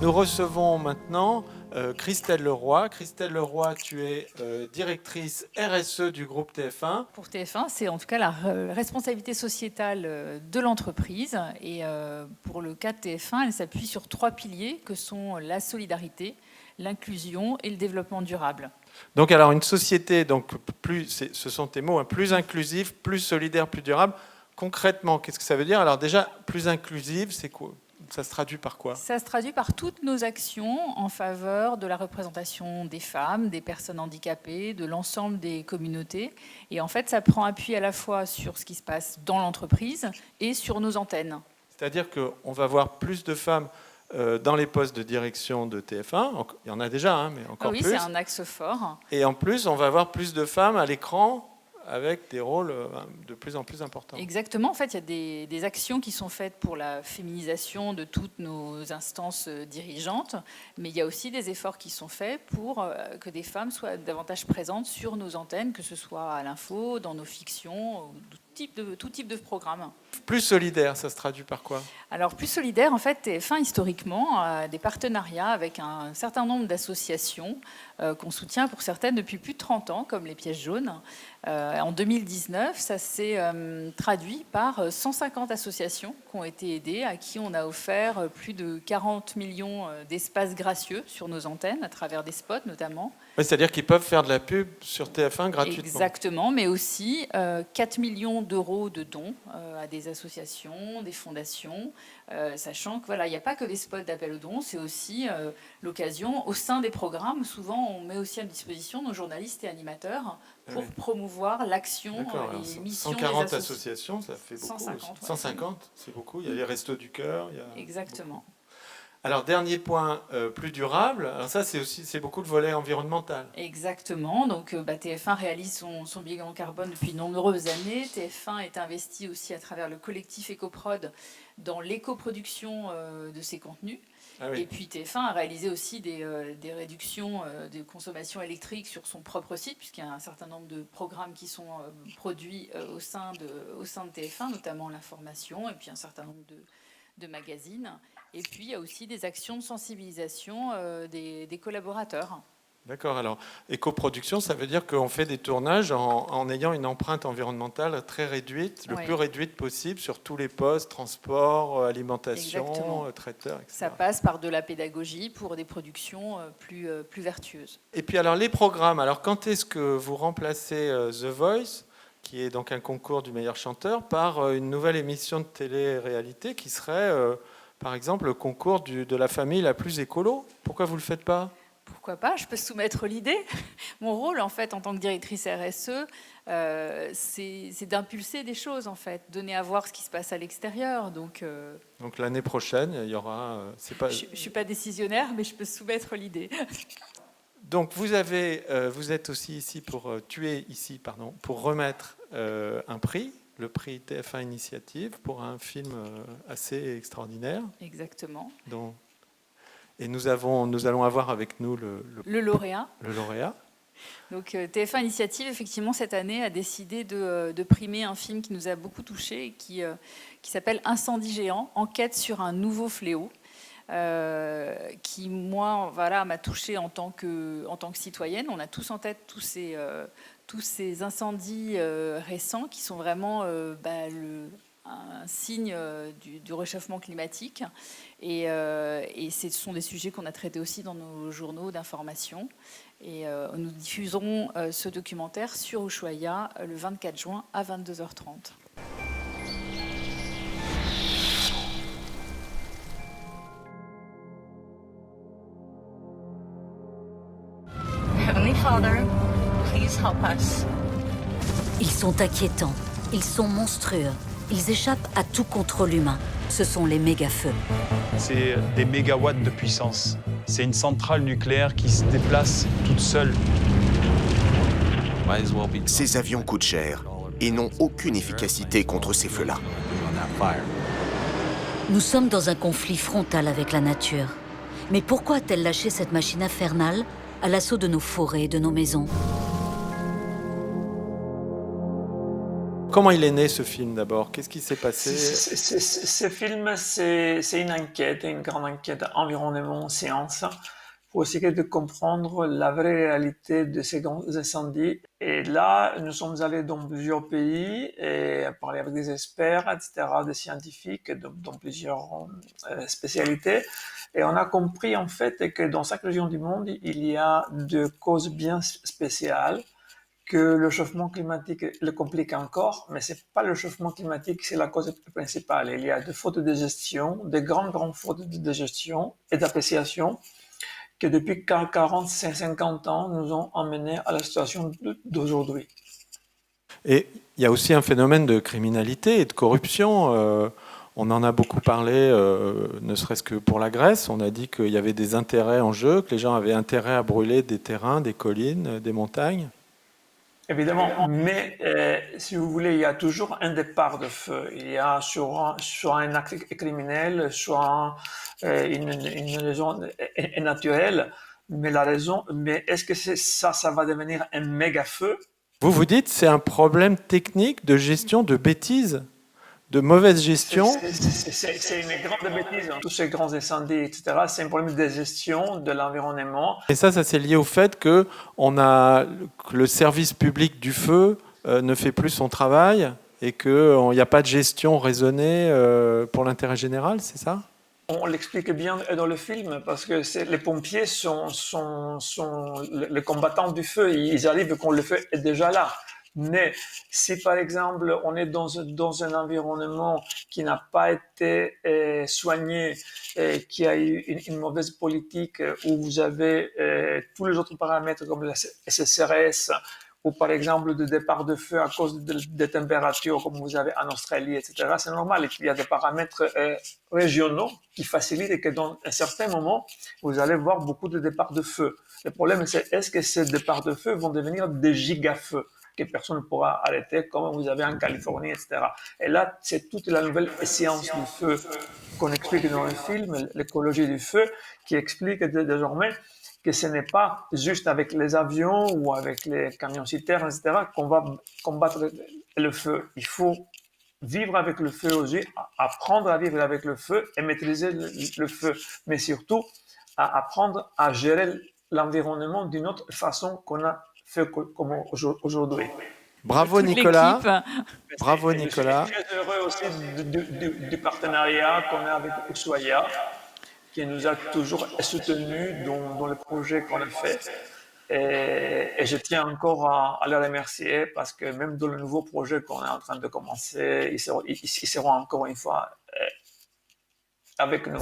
Nous recevons maintenant Christelle Leroy. Christelle Leroy, tu es directrice RSE du groupe TF1. Pour TF1, c'est en tout cas la responsabilité sociétale de l'entreprise. Et pour le cas de TF1, elle s'appuie sur 3 piliers que sont la solidarité, l'inclusion et le développement durable. Donc alors une société, donc ce sont tes mots, hein, plus inclusive, plus solidaire, plus durable. Concrètement, qu'est-ce que ça veut dire? Alors déjà, plus inclusive, c'est quoi? Ça se traduit par quoi? Ça se traduit par toutes nos actions en faveur de la représentation des femmes, des personnes handicapées, de l'ensemble des communautés. Et en fait, ça prend appui à la fois sur ce qui se passe dans l'entreprise et sur nos antennes. C'est-à-dire qu'on va voir plus de femmes dans les postes de direction de TF1. Il y en a déjà, hein, mais encore plus. Oui, c'est un axe fort. Et en plus, on va voir plus de femmes à l'écran avec des rôles de plus en plus importants. Exactement. En fait, il y a des actions qui sont faites pour la féminisation de toutes nos instances dirigeantes, mais il y a aussi des efforts qui sont faits pour que des femmes soient davantage présentes sur nos antennes, que ce soit à l'info, dans nos fictions, tout type de programme. Plus solidaire, ça se traduit par quoi? Alors, plus solidaire, en fait, TF1, historiquement, a des partenariats avec un certain nombre d'associations qu'on soutient pour certaines depuis plus de 30 ans, comme les Pièges jaunes. En 2019, ça s'est traduit par 150 associations qui ont été aidées, à qui on a offert plus de 40 millions d'espaces gracieux sur nos antennes, à travers des spots notamment. Oui, c'est-à-dire qu'ils peuvent faire de la pub sur TF1 gratuitement. Exactement, mais aussi 4 millions d'euros de dons à des associations, des fondations, sachant que voilà, il n'y a pas que des spots d'appel aux dons, c'est aussi l'occasion, au sein des programmes, souvent on met aussi à disposition nos journalistes et animateurs pour promouvoir l'action et les missions 140 des associations, ça fait beaucoup. 150, 150, c'est beaucoup. Il y a les Restos du Cœur. Exactement. Alors, dernier point, plus durable. Alors ça, c'est beaucoup le volet environnemental. Exactement. Donc, TF1 réalise son bilan carbone depuis de nombreuses années. TF1 est investi aussi à travers le collectif EcoProd dans l'éco-production de ses contenus. Ah oui. Et puis TF1 a réalisé aussi des réductions de consommation électrique sur son propre site, puisqu'il y a un certain nombre de programmes qui sont produits au sein de TF1, notamment l'information, et puis un certain nombre de magazines. Et puis, il y a aussi des actions de sensibilisation des collaborateurs. D'accord. Alors, éco-production, ça veut dire qu'on fait des tournages en ayant une empreinte environnementale très réduite, le plus réduite possible sur tous les postes, transport, alimentation, traiteurs, etc. Ça passe par de la pédagogie pour des productions plus vertueuses. Et puis, alors, les programmes. Alors, quand est-ce que vous remplacez The Voice, qui est donc un concours du meilleur chanteur, par une nouvelle émission de télé-réalité qui serait... par exemple, le concours de la famille la plus écolo? Pourquoi vous ne le faites pas? Pourquoi pas? Je peux soumettre l'idée. Mon rôle, en fait, en tant que directrice RSE, c'est d'impulser des choses, en fait, donner à voir ce qui se passe à l'extérieur. Donc l'année prochaine, il y aura... Je ne suis pas décisionnaire, mais je peux soumettre l'idée. Donc, vous êtes aussi ici pour remettre un prix. Le prix TF1 Initiative pour un film assez extraordinaire. Exactement. Et nous allons avoir avec nous le lauréat. Le lauréat. Donc TF1 Initiative, effectivement, cette année, a décidé de primer un film qui nous a beaucoup touchés, qui s'appelle Incendie géant, enquête sur un nouveau fléau. Qui, moi, m'a touchée en tant que citoyenne. On a tous en tête tous ces incendies récents qui sont vraiment un signe du réchauffement climatique. Et ce sont des sujets qu'on a traités aussi dans nos journaux d'information. Et nous diffuserons ce documentaire sur Ushuaïa le 24 juin à 22h30. Father, please help us. Ils sont inquiétants, ils sont monstrueux, ils échappent à tout contrôle humain. Ce sont les méga-feux. C'est des mégawatts de puissance. C'est une centrale nucléaire qui se déplace toute seule. Ces avions coûtent cher et n'ont aucune efficacité contre ces feux-là. Nous sommes dans un conflit frontal avec la nature. Mais pourquoi a-t-elle lâché cette machine infernale à l'assaut de nos forêts et de nos maisons? comment il est né ce film d'abord? Qu'est-ce qui s'est passé? Ce film, c'est une enquête, une grande enquête environnement, science, pour essayer de comprendre la vraie réalité de ces grands incendies. Et là, nous sommes allés dans plusieurs pays et parler avec des experts, etc., des scientifiques, dans plusieurs spécialités. Et on a compris en fait que dans chaque région du monde, il y a des causes bien spéciales, que le chauffement climatique le complique encore, mais c'est pas le chauffement climatique, c'est la cause principale. Il y a des fautes de gestion, des grandes fautes de gestion et d'appréciation que depuis 40-50 ans nous ont emmenés à la situation d'aujourd'hui. Et il y a aussi un phénomène de criminalité et de corruption. On en a beaucoup parlé, ne serait-ce que pour la Grèce. On a dit qu'il y avait des intérêts en jeu, que les gens avaient intérêt à brûler des terrains, des collines, des montagnes. Évidemment, mais si vous voulez, il y a toujours un départ de feu. Il y a soit un acte criminel, soit une raison naturelle. Mais est-ce que ça va devenir un méga feu? Vous dites c'est un problème technique de gestion de bêtises, de mauvaise gestion. C'est une grande bêtise. Tous ces grands incendies, etc., c'est un problème de gestion de l'environnement. Et ça c'est lié au fait que le service public du feu ne fait plus son travail et qu'il n'y a pas de gestion raisonnée pour l'intérêt général, c'est ça? On l'explique bien dans le film parce que les pompiers sont les combattants du feu. Ils arrivent quand le feu est déjà là. Mais si par exemple on est dans un environnement qui n'a pas été soigné, qui a eu une mauvaise politique, où vous avez tous les autres paramètres comme la sécheresse, ou par exemple de départ de feu à cause des températures comme vous avez en Australie, etc., c'est normal. Il y a des paramètres régionaux qui facilitent et que dans un certain moment, vous allez voir beaucoup de départs de feu. Le problème, c'est est-ce que ces départs de feu vont devenir des gigafeux que personne ne pourra arrêter, comme vous avez en Californie, etc. Et là, c'est toute la nouvelle science du feu qu'on explique dans le film, l'écologie du feu, qui explique désormais que ce n'est pas juste avec les avions ou avec les camions-citernes, etc., qu'on va combattre le feu. Il faut vivre avec le feu aussi, apprendre à vivre avec le feu et maîtriser le feu, mais surtout à apprendre à gérer l'environnement d'une autre façon qu'on a fait comme aujourd'hui. Bravo Nicolas. Bravo et Nicolas. Je suis très heureux aussi du partenariat qu'on a avec Ushuaïa, qui nous a toujours soutenus dans le projet qu'on a fait. Et je tiens encore à les remercier parce que même dans le nouveau projet qu'on est en train de commencer, ils seront encore une fois avec nous.